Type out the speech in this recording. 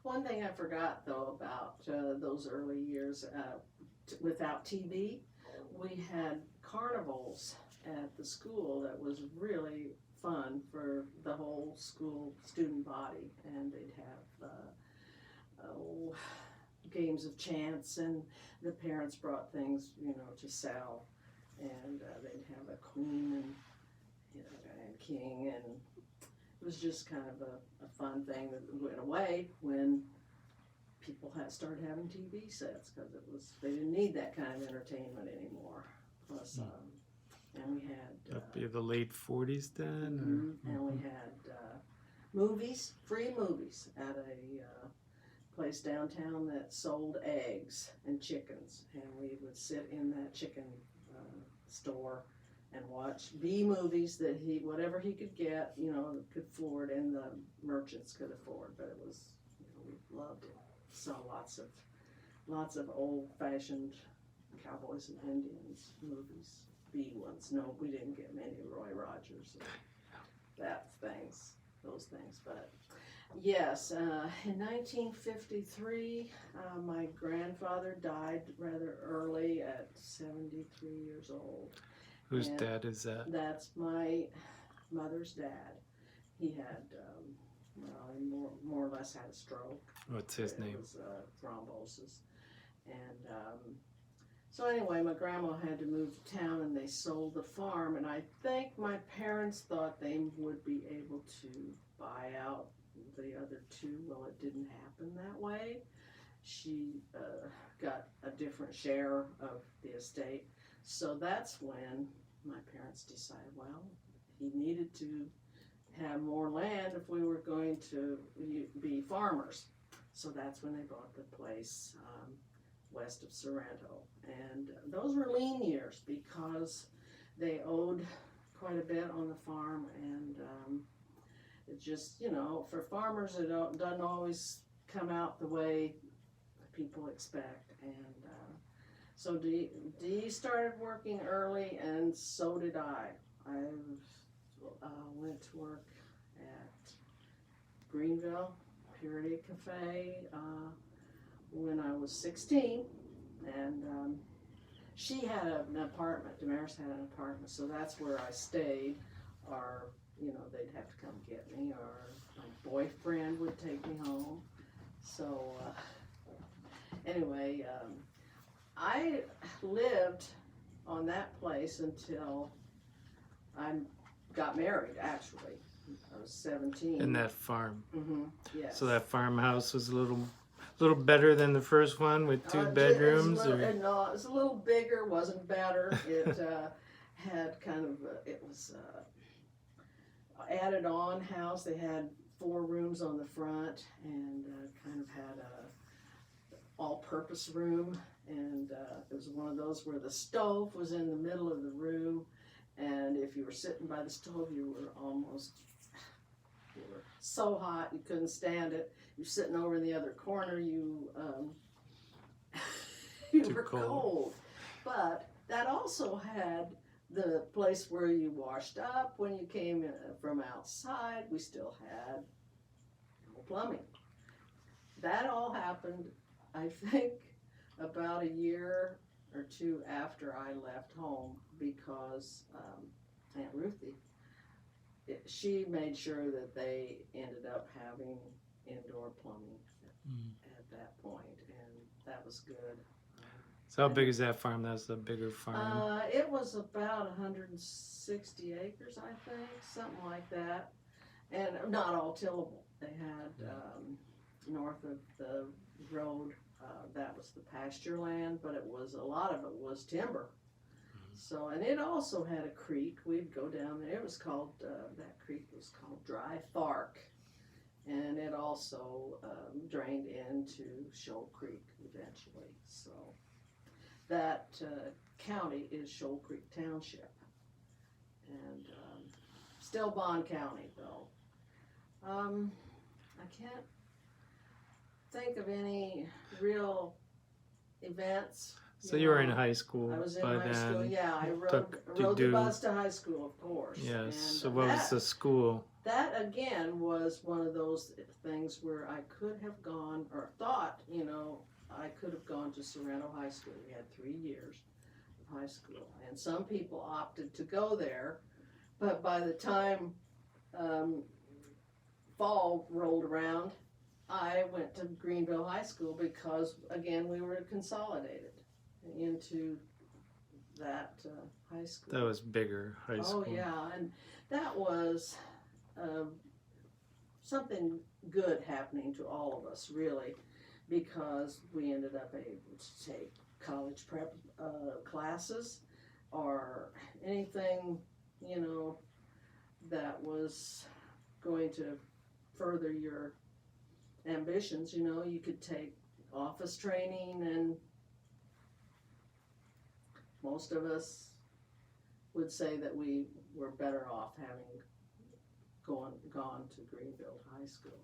One thing I forgot though about those early years, without TV, we had carnivals at the school that was really fun for the whole school student body, and they'd have oh, games of chance, and the parents brought things, to sell, and they'd have a queen and and king, and it was just kind of a fun thing that went away when people started having TV sets, because they didn't need that kind of entertainment anymore. Plus, and we had That'd be the late 40s then? and we had movies, free movies at a place downtown that sold eggs and chickens, and we would sit in that chicken store and watch B movies that whatever he could get, could afford, and the merchants could afford. But it was, we loved it. Saw lots of old-fashioned cowboys and Indians movies, B ones. No, we didn't get many Roy Rogers and those things. But yes, in 1953, my grandfather died rather early at 73 years old. Whose dad is that? That's my mother's dad. He had, he more or less had a stroke. What's his name? It was thrombosis. And so anyway, my grandma had to move to town, and they sold the farm. And I think my parents thought they would be able to buy out the other two. Well, it didn't happen that way. She got a different share of the estate. So that's when my parents decided, well, he needed to have more land if we were going to be farmers. So that's when they bought the place west of Sorrento. And those were lean years because they owed quite a bit on the farm, and it just, for farmers, it doesn't always come out the way people expect. And so Dee started working early, and so did I. I went to work at Greenville Purity Cafe when I was 16, and she had an apartment. Damaris had an apartment, so that's where I stayed. Or they'd have to come get me, or my boyfriend would take me home. So anyway, I lived on that place until I got married, actually. I was 17. In that farm. Mm-hmm, yes. So that farmhouse was a little better than the first one with two bedrooms? No, it was a little bigger, wasn't better. It had kind of, it was added on house. They had 4 rooms on the front, and kind of had a all-purpose room. And it was one of those where the stove was in the middle of the room, and if you were sitting by the stove, you were so hot you couldn't stand it. You're sitting over in the other corner, you were cold. But that also had the place where you washed up when you came in from outside. We still had plumbing. That all happened, I think, about a year or 2 after I left home, because Aunt Ruthie, she made sure that they ended up having indoor plumbing at that point, and that was good. So how big is that farm? That's a bigger farm. It was about 160 acres, I think, something like that, and not all tillable. They had north of the road, that was the pasture land, but a lot of it was timber. So, and it also had a creek. We'd go down there. It was called, that creek was called Dry Thark. And it also drained into Shoal Creek eventually. So that county is Shoal Creek Township. And still Bond County, though. I can't think of any real events. So you were in high school I was in by high school, then. yeah. I took to rode the do- bus to high school, of course. Yes. And So what was the school? that again was one of those things where I could have gone, or thought, you know, I could have gone to Sorrento High School. We had 3 years of high school, and some people opted to go there, but by the time fall rolled around, I went to Greenville High School because, again, we were consolidated into that high school. That was bigger high school. Oh yeah, and that was something good happening to all of us, really, because we ended up able to take college prep classes or anything, you know, that was going to further your ambitions. You know, you could take office training, and most of us would say that we were better off having gone to Greenville High School.